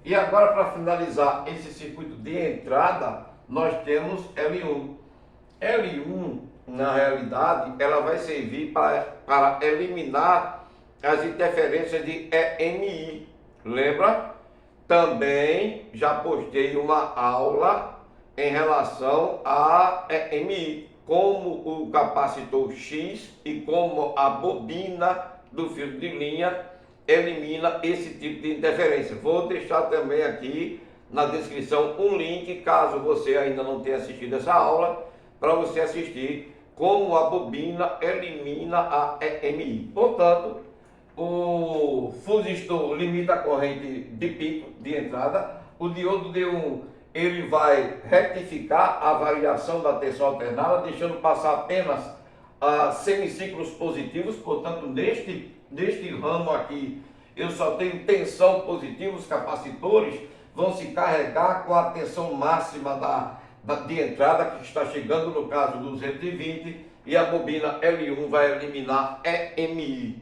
E agora, para finalizar esse circuito de entrada, nós temos L1. L1, na realidade, ela vai servir para eliminar as interferências de EMI. Lembra? Também já postei uma aula em relação a EMI, como o capacitor X e como a bobina do fio de linha elimina esse tipo de interferência. Vou deixar também aqui na descrição um link, caso você ainda não tenha assistido essa aula, para você assistir como a bobina elimina a EMI. Portanto, o fusistor limita a corrente de pico de entrada, o diodo D1 ele vai retificar a variação da tensão alternada, deixando passar apenas semiciclos positivos. Portanto, neste ramo aqui eu só tenho tensão positiva. Os capacitores vão se carregar com a tensão máxima de entrada, que está chegando no caso do 220, e a bobina L1 vai eliminar EMI.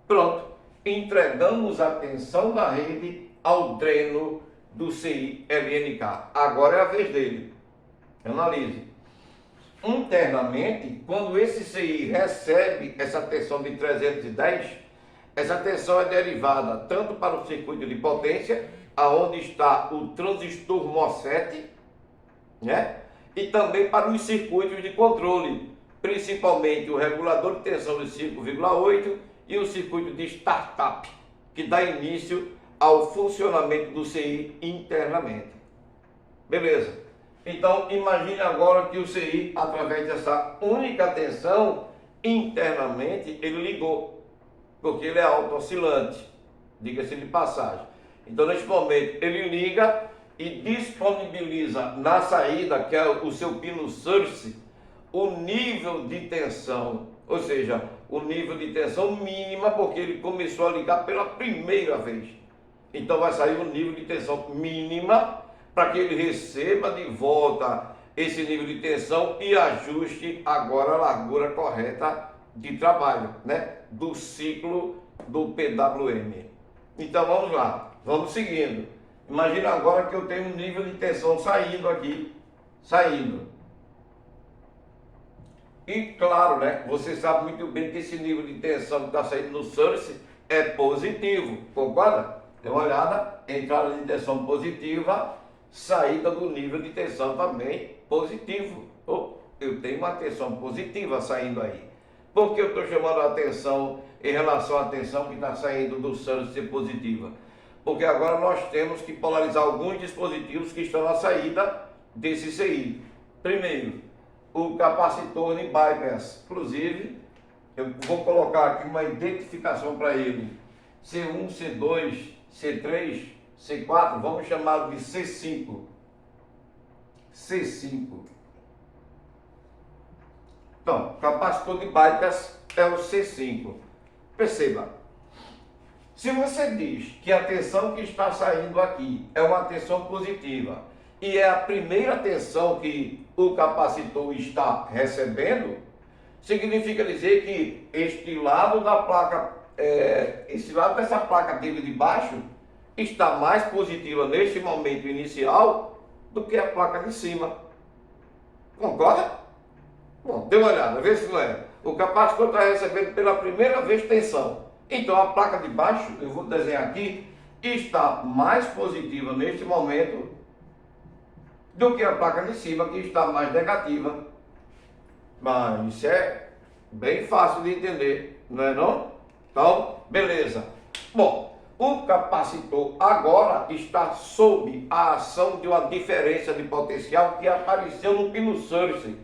Pronto, entregamos a tensão da rede ao dreno do CI LNK. Agora é a vez dele. Analise. Internamente, quando esse CI recebe essa tensão de 310, essa tensão é derivada tanto para o circuito de potência, aonde está o transistor MOSFET, né? E também para os circuitos de controle, principalmente o regulador de tensão de 5,8 e o circuito de startup, que dá início ao funcionamento do CI internamente. Beleza? Então, imagine agora que o CI, através dessa única tensão, internamente, ele ligou, porque ele é auto-oscilante, diga-se de passagem. Então, neste momento, ele liga e disponibiliza na saída, que é o seu pino source, o nível de tensão, ou seja, o nível de tensão mínima, porque ele começou a ligar pela primeira vez. Então vai sair o nível de tensão mínima para que ele receba de volta esse nível de tensão e ajuste agora a largura correta de trabalho, né, do ciclo do PWM. Então vamos lá, vamos seguindo. Imagina agora que eu tenho um nível de tensão saindo aqui, saindo. E claro, né, você sabe muito bem que esse nível de tensão que está saindo no source é positivo, concorda? Dê uma olhada, entrada de tensão positiva, saída do nível de tensão também positivo. Eu tenho uma tensão positiva saindo aí. Por que eu estou chamando a atenção em relação à tensão que está saindo do source ser positiva? Porque agora nós temos que polarizar alguns dispositivos que estão na saída desse CI. Primeiro, o capacitor de bypass. Inclusive, eu vou colocar aqui uma identificação para ele. C1, C2, C3, C4, vamos chamá-lo de C5. C5. Então, capacitor de bypass é o C5. Perceba, se você diz que a tensão que está saindo aqui é uma tensão positiva e é a primeira tensão que o capacitor está recebendo, significa dizer que este lado da placa, esse lado dessa placa dele de baixo está mais positiva neste momento inicial do que a placa de cima. Concorda? Bom, dê uma olhada, vê se não é. O capacitor está recebendo pela primeira vez tensão. Então a placa de baixo, eu vou desenhar aqui, está mais positiva neste momento do que a placa de cima, que está mais negativa. Mas isso é bem fácil de entender, não é não? Então, beleza. Bom, o capacitor agora está sob a ação de uma diferença de potencial que apareceu no pino source.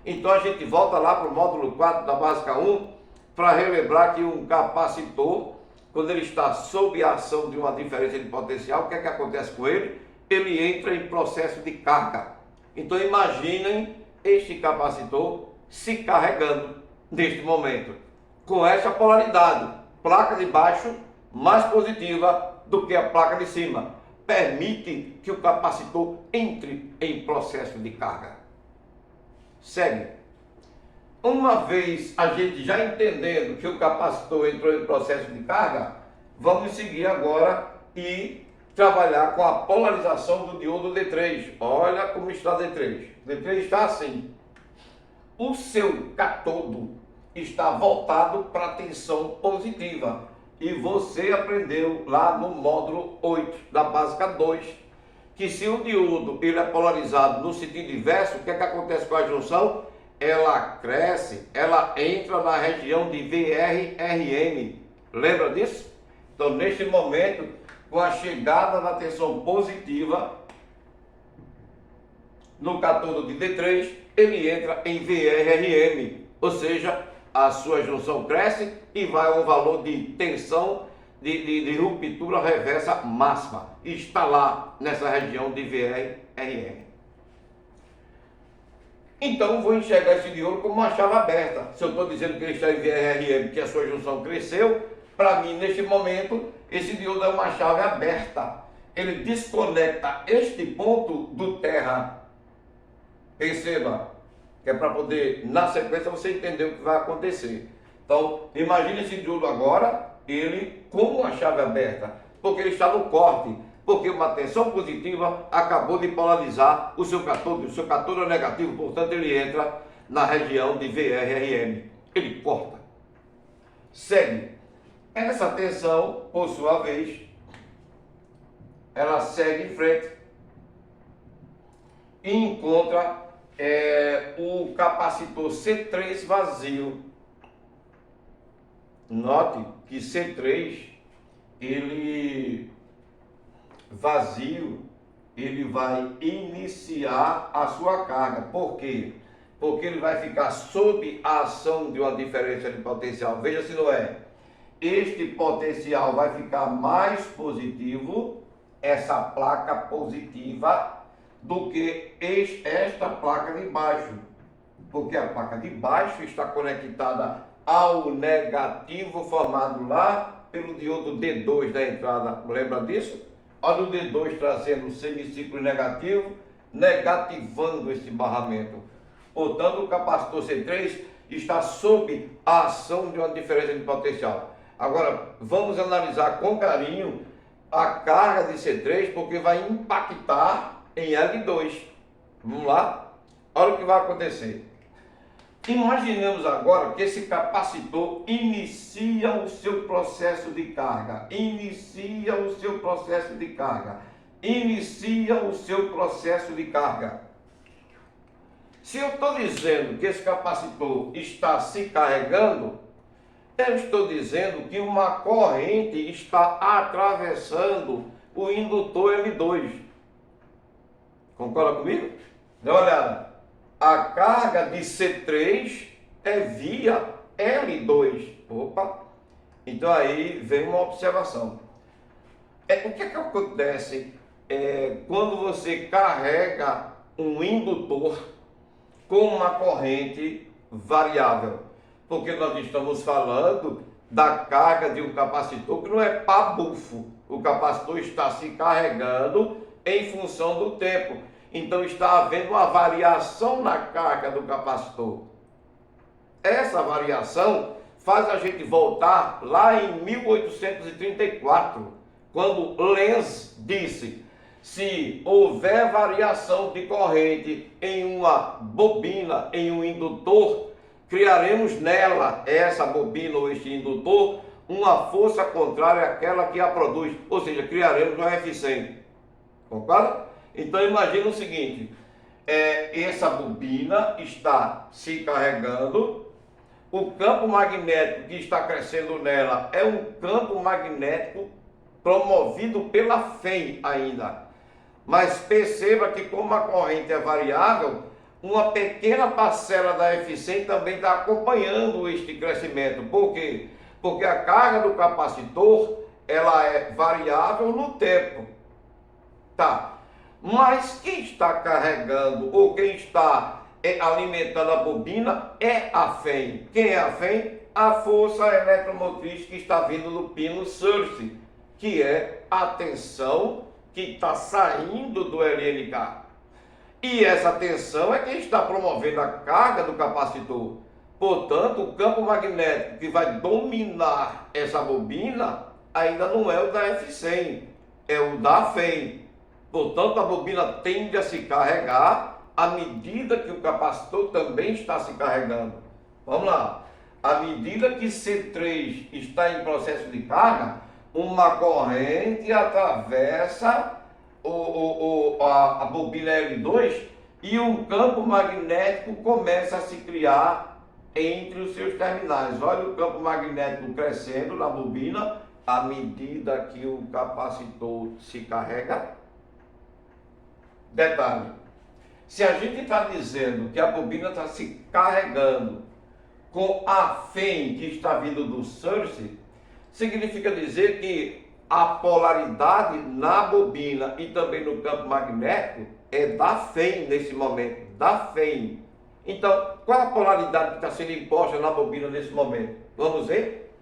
Então a gente volta lá para o módulo 4 da básica 1 para relembrar que um capacitor, quando ele está sob a ação de uma diferença de potencial, o que é que acontece com ele? Ele entra em processo de carga. Então imaginem este capacitor se carregando neste momento, com essa polaridade, placa de baixo mais positiva do que a placa de cima, permite que o capacitor entre em processo de carga. Segue. Uma vez a gente já entendendo que o capacitor entrou em processo de carga, vamos seguir agora e trabalhar com a polarização do diodo D3. Olha como está D3. D3 está assim. O seu cátodo está voltado para a tensão positiva. E você aprendeu lá no módulo 8 da básica 2, que se o diodo ele é polarizado no sentido inverso, o que é que acontece com a junção? Ela cresce, ela entra na região de VRRM. Lembra disso? Então, neste momento, com a chegada da tensão positiva no cátodo de D3, ele entra em VRRM, ou seja, a sua junção cresce e vai a um valor de tensão de ruptura reversa máxima. Está lá nessa região de VRRM. Então, vou enxergar esse diodo como uma chave aberta. Se eu estou dizendo que ele está em VRRM, que a sua junção cresceu, para mim, neste momento, esse diodo é uma chave aberta. Ele desconecta este ponto do terra. Perceba, que é para poder, na sequência, você entender o que vai acontecer. Então, imagine esse diodo agora, ele com uma chave aberta, porque ele está no corte, porque uma tensão positiva acabou de polarizar o seu cátodo é negativo, portanto, ele entra na região de VRRM. Ele corta. Segue. Essa tensão, por sua vez, ela segue em frente e encontra o capacitor C3 vazio. Note que C3, ele vazio, ele vai iniciar a sua carga. Por quê? Porque ele vai ficar sob a ação de uma diferença de potencial. Veja se não é. Este potencial vai ficar mais positivo, essa placa positiva, do que esta placa de baixo, porque a placa de baixo está conectada ao negativo formado lá pelo diodo D2 da entrada. Lembra disso? Olha o D2 trazendo o semiciclo negativo, negativando esse barramento. Portanto, o capacitor C3 está sob a ação de uma diferença de potencial. Agora, vamos analisar com carinho a carga de C3, porque vai impactar em L2. Vamos lá? Olha o que vai acontecer. Imaginemos agora que esse capacitor inicia o seu processo de carga. Inicia o seu processo de carga. Inicia o seu processo de carga. Se eu estou dizendo que esse capacitor está se carregando, eu estou dizendo que uma corrente está atravessando o indutor L2. Concorda comigo? Dá uma olhada. A carga de C3 é via L2. Opa! Então aí vem uma observação. O que é que acontece quando você carrega um indutor com uma corrente variável? Porque nós estamos falando da carga de um capacitor que não é pá-bufo. O capacitor está se carregando em função do tempo. Então está havendo uma variação na carga do capacitor. Essa variação faz a gente voltar lá em 1834, quando Lenz disse: se houver variação de corrente em uma bobina, em um indutor, criaremos nela, essa bobina ou este indutor, uma força contrária àquela que a produz, ou seja, criaremos uma F100. Concorda? Então imagina o seguinte, essa bobina está se carregando, o campo magnético que está crescendo nela é um campo magnético promovido pela FEM ainda. Mas perceba que como a corrente é variável, uma pequena parcela da F100 também está acompanhando este crescimento. Por quê? Porque a carga do capacitor, ela é variável no tempo. Tá. Mas quem está carregando ou quem está alimentando a bobina é a FEM. Quem é a FEM? A força eletromotriz que está vindo do pino Source, que é a tensão que está saindo do LNK. E essa tensão é quem está promovendo a carga do capacitor. Portanto, o campo magnético que vai dominar essa bobina ainda não é o da F100. é o da FEM. Portanto, a bobina tende a se carregar à medida que o capacitor também está se carregando. Vamos lá. À medida que C3 está em processo de carga, uma corrente atravessa a bobina L2 e um campo magnético começa a se criar entre os seus terminais. Olha o campo magnético crescendo na bobina à medida que o capacitor se carrega. Detalhe, se a gente está dizendo que a bobina está se carregando com a FEM que está vindo do source, significa dizer que a polaridade na bobina e também no campo magnético é da FEM nesse momento, da FEM. Então, qual é a polaridade que está sendo imposta na bobina nesse momento? Vamos ver?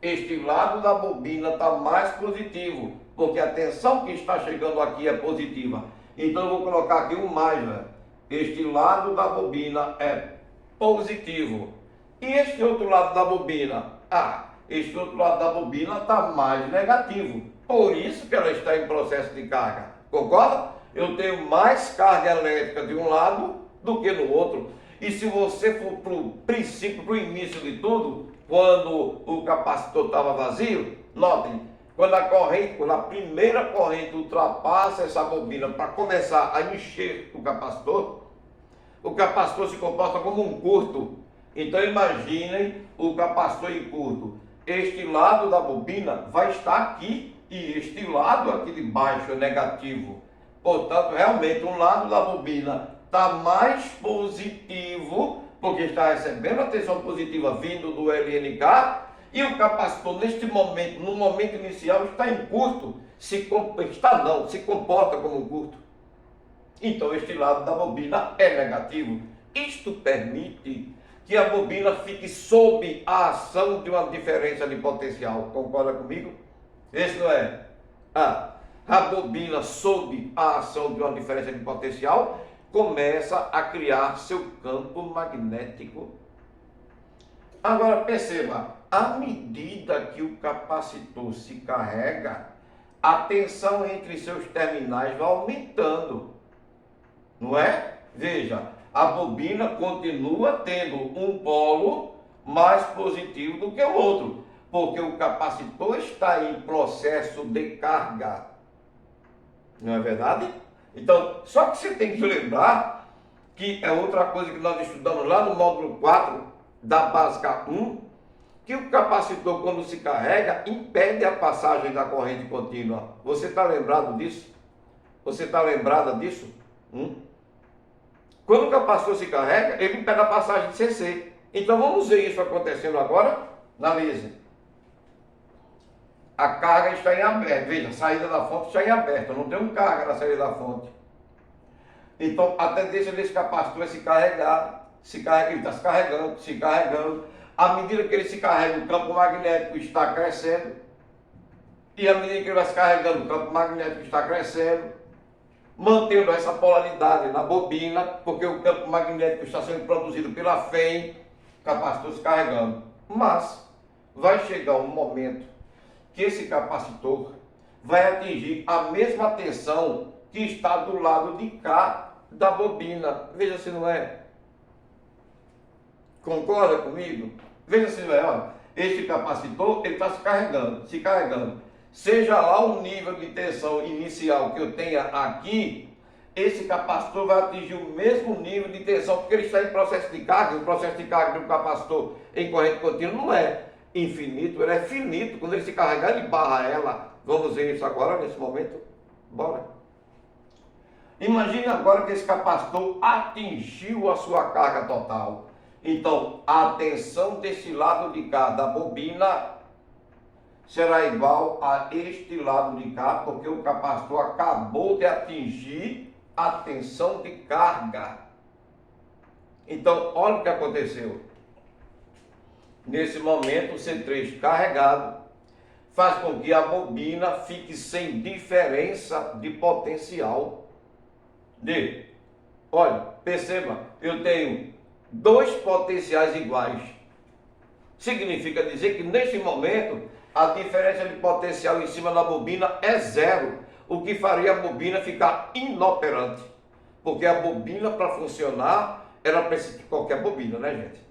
Este lado da bobina está mais positivo, porque a tensão que está chegando aqui é positiva. Então eu vou colocar aqui um mais, né? Este lado da bobina é positivo. E este outro lado da bobina? Este outro lado da bobina está mais negativo. Por isso que ela está em processo de carga. Concorda? Eu tenho mais carga elétrica de um lado do que no outro. E se você for para o princípio, para o início de tudo, quando o capacitor estava vazio, notem, quando a primeira corrente ultrapassa essa bobina para começar a encher o capacitor se comporta como um curto. Então imaginem o capacitor em curto. Este lado da bobina vai estar aqui e este lado aqui de baixo é negativo. Portanto, realmente um lado da bobina está mais positivo, porque está recebendo a tensão positiva vindo do LNK, e o capacitor neste momento, no momento inicial, está em curto, se comporta como um curto. Então este lado da bobina é negativo. Isto permite que a bobina fique sob a ação de uma diferença de potencial. Concorda comigo? Esse não é? A bobina sob a ação de uma diferença de potencial começa a criar seu campo magnético. Agora perceba, à medida que o capacitor se carrega, a tensão entre seus terminais vai aumentando, não é? Veja, a bobina continua tendo um polo mais positivo do que o outro, porque o capacitor está em processo de carga. Não é verdade? Então, só que você tem que lembrar que é outra coisa que nós estudamos lá no módulo 4 da básica 1, que o capacitor, quando se carrega, impede a passagem da corrente contínua. Você está lembrado disso? Você está lembrada disso? Quando o capacitor se carrega, ele impede a passagem de CC. Então vamos ver isso acontecendo agora. Analise. A carga está em aberto. Veja, a saída da fonte está em aberto. Não tem carga na saída da fonte. Então a tendência desse capacitor é se carregar. Ele está se carregando. À medida que ele se carrega, o campo magnético está crescendo. E à medida que ele vai se carregando, o campo magnético está crescendo, mantendo essa polaridade na bobina, porque o campo magnético está sendo produzido pela FEM, o capacitor se carregando. Mas vai chegar um momento que esse capacitor vai atingir a mesma tensão que está do lado de cá da bobina. Veja se não é. Concorda comigo? Veja se não é. Olha, este capacitor ele está se carregando. Seja lá o nível de tensão inicial que eu tenha aqui, esse capacitor vai atingir o mesmo nível de tensão, porque ele está em processo de carga. O processo de carga de um capacitor em corrente contínua não é infinito, ele é finito. Quando ele se carregar, ele barra ela. Vamos ver isso agora, nesse momento? Bora. Imagine agora que esse capacitor atingiu a sua carga total. Então, a tensão desse lado de cá da bobina será igual a este lado de cá, porque o capacitor acabou de atingir a tensão de carga. Então, olha o que aconteceu. Nesse momento, o C3 carregado faz com que a bobina fique sem diferença de potencial. Olha, perceba, eu tenho dois potenciais iguais. Significa dizer que neste momento a diferença de potencial em cima da bobina é zero, o que faria a bobina ficar inoperante. Porque a bobina, para funcionar, ela precisa de qualquer bobina, né, gente?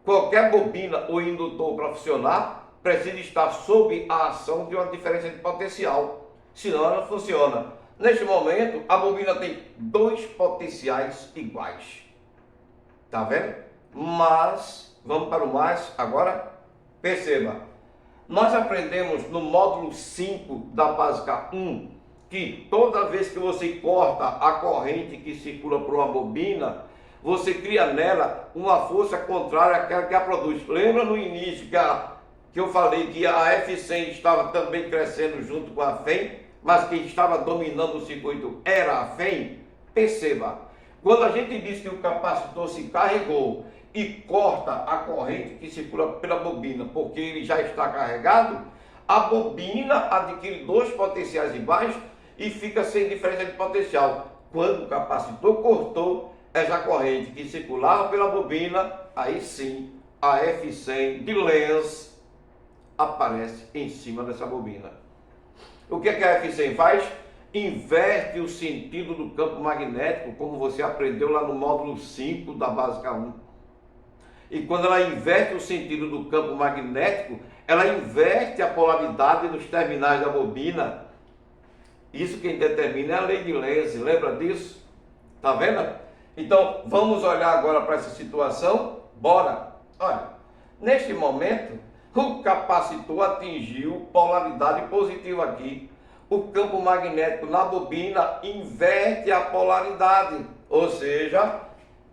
Qualquer bobina ou indutor para funcionar precisa estar sob a ação de uma diferença de potencial, senão ela não funciona. Neste momento, a bobina tem dois potenciais iguais. Tá vendo? Mas, vamos para o mais agora. Perceba, nós aprendemos no módulo 5 da básica 1 que toda vez que você corta a corrente que circula por uma bobina, você cria nela uma força contrária àquela que a produz. Lembra no início que eu falei que a F100 estava também crescendo junto com a FEM, mas quem estava dominando o circuito era a FEM? Perceba, quando a gente diz que o capacitor se carregou e corta a corrente que circula pela bobina, porque ele já está carregado, a bobina adquire dois potenciais iguais e fica sem diferença de potencial. Quando o capacitor cortou essa corrente que circulava pela bobina, aí sim a F100 de Lenz aparece em cima dessa bobina. O que é que a F100 faz? Inverte o sentido do campo magnético, como você aprendeu lá no módulo 5 da básica 1. E quando ela inverte o sentido do campo magnético, ela inverte a polaridade dos terminais da bobina. Isso quem determina é a lei de Lenz, lembra disso? Tá vendo? Então, vamos olhar agora para essa situação? Bora! Olha, neste momento, o capacitor atingiu polaridade positiva aqui. O campo magnético na bobina inverte a polaridade, ou seja,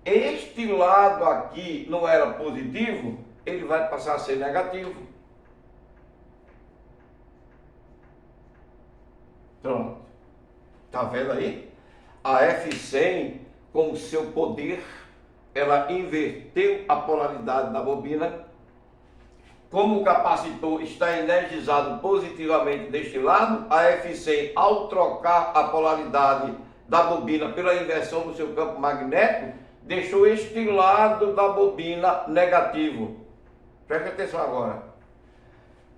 este lado aqui não era positivo, ele vai passar a ser negativo. Pronto. Tá vendo aí? A F100, com o seu poder, ela inverteu a polaridade da bobina. Como o capacitor está energizado positivamente deste lado, a F100, ao trocar a polaridade da bobina pela inversão do seu campo magnético, deixou este lado da bobina negativo. Preste atenção agora.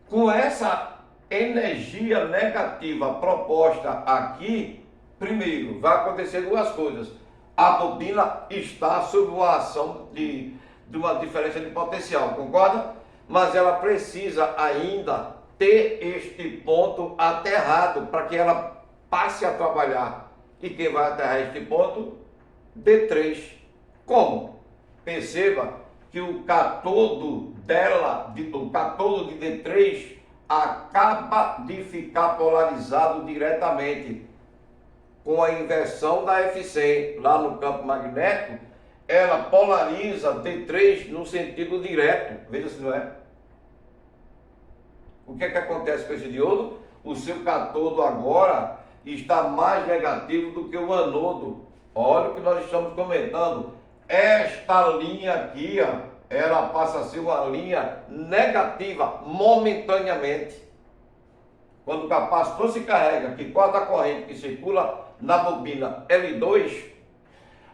Com essa energia negativa proposta aqui, primeiro, vai acontecer duas coisas. A bobina está sob uma ação de uma diferença de potencial, concorda? Mas ela precisa ainda ter este ponto aterrado para que ela passe a trabalhar. E quem vai aterrar este ponto? D3. Como? Perceba que o catodo dela, o catodo de D3, acaba de ficar polarizado diretamente. Com a inversão da F100 lá no campo magnético, ela polariza D3 no sentido direto. Veja se não é. O que é que acontece com esse diodo? O seu catodo agora está mais negativo do que o anodo. Olha o que nós estamos comentando. Esta linha aqui, ó, ela passa a ser uma linha negativa momentaneamente. Quando o capacitor se carrega, que corta a corrente que circula na bobina L2,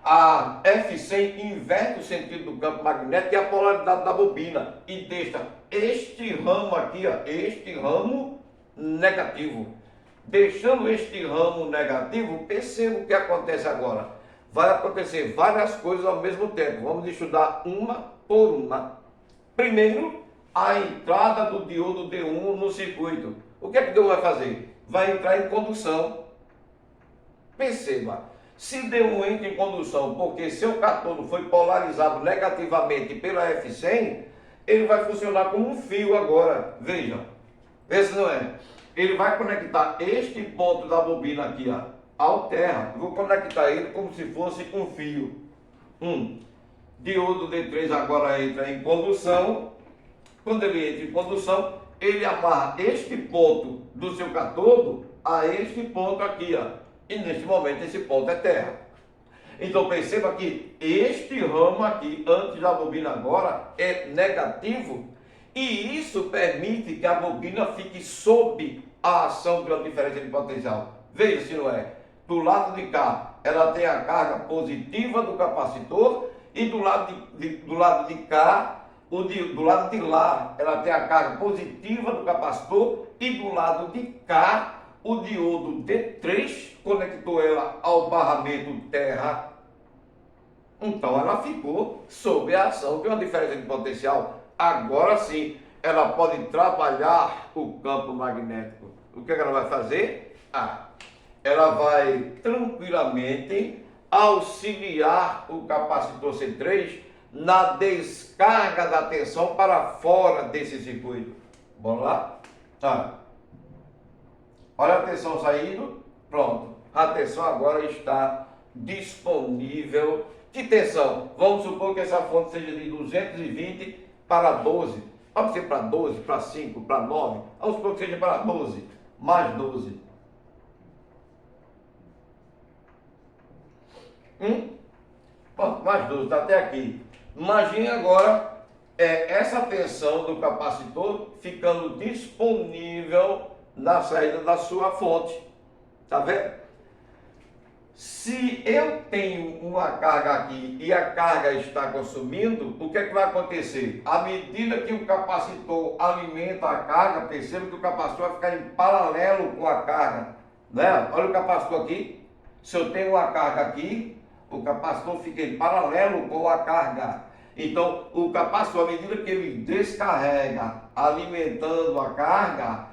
a F100 inverte o sentido do campo magnético e a polaridade da bobina e deixa este ramo aqui, ó, este ramo negativo. Deixando este ramo negativo, perceba o que acontece agora. Vai acontecer várias coisas ao mesmo tempo. Vamos estudar uma por uma. Primeiro, a entrada do diodo D1 no circuito. O que é que o D1 vai fazer? Vai entrar em condução. Perceba, se D1 entra em condução porque seu catodo foi polarizado negativamente pela F100, ele vai funcionar como um fio agora. Veja, esse não é. Ele vai conectar este ponto da bobina aqui, ó, ao terra. Vou conectar ele como se fosse um fio. Diodo D3 agora entra em condução. Quando ele entra em condução, ele amarra este ponto do seu catodo a este ponto aqui, ó. E neste momento esse ponto é terra. Então perceba que este ramo aqui, antes da bobina agora, é negativo. E isso permite que a bobina fique sob a ação de uma diferença de potencial. Veja se não é. Do lado de cá, ela tem a carga positiva do capacitor. E do lado de cá, do lado de lá, ela tem a carga positiva do capacitor. E do lado de cá, o diodo D3 conectou ela ao barramento terra. Então ela ficou sob a ação de uma diferença de potencial. Agora sim, ela pode trabalhar o campo magnético. O que ela vai fazer? Ela vai tranquilamente auxiliar o capacitor C3 na descarga da tensão para fora desse circuito. Vamos lá? Olha a tensão saindo. Pronto. A tensão agora está disponível. Que tensão? Vamos supor que essa fonte seja de 220 para 12. Pode ser para 12, para 5, para 9. Vamos supor que seja para 12. Mais 12. Pronto, mais 12, está até aqui. Imagine agora essa tensão do capacitor ficando disponível na saída da sua fonte. Está vendo? Se eu tenho uma carga aqui e a carga está consumindo, o que é que vai acontecer? À medida que o capacitor alimenta a carga, perceba que o capacitor vai ficar em paralelo com a carga, né? Olha o capacitor aqui. Se eu tenho uma carga aqui, o capacitor fica em paralelo com a carga. Então, o capacitor, à medida que ele descarrega, alimentando a carga,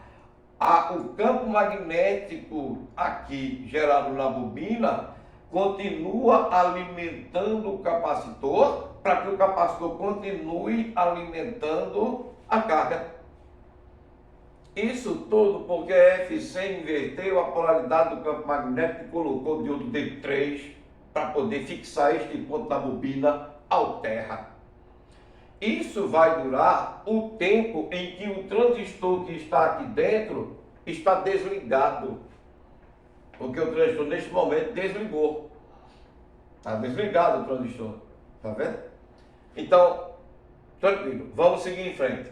o campo magnético aqui gerado na bobina continua alimentando o capacitor para que o capacitor continue alimentando a carga. Isso tudo porque a FC inverteu a polaridade do campo magnético e colocou o diodo D3 para poder fixar este ponto da bobina ao terra. Isso vai durar o tempo em que o transistor que está aqui dentro está desligado. Porque o transistor neste momento desligou. Está desligado o transistor. Está vendo? Então, tranquilo, vamos seguir em frente.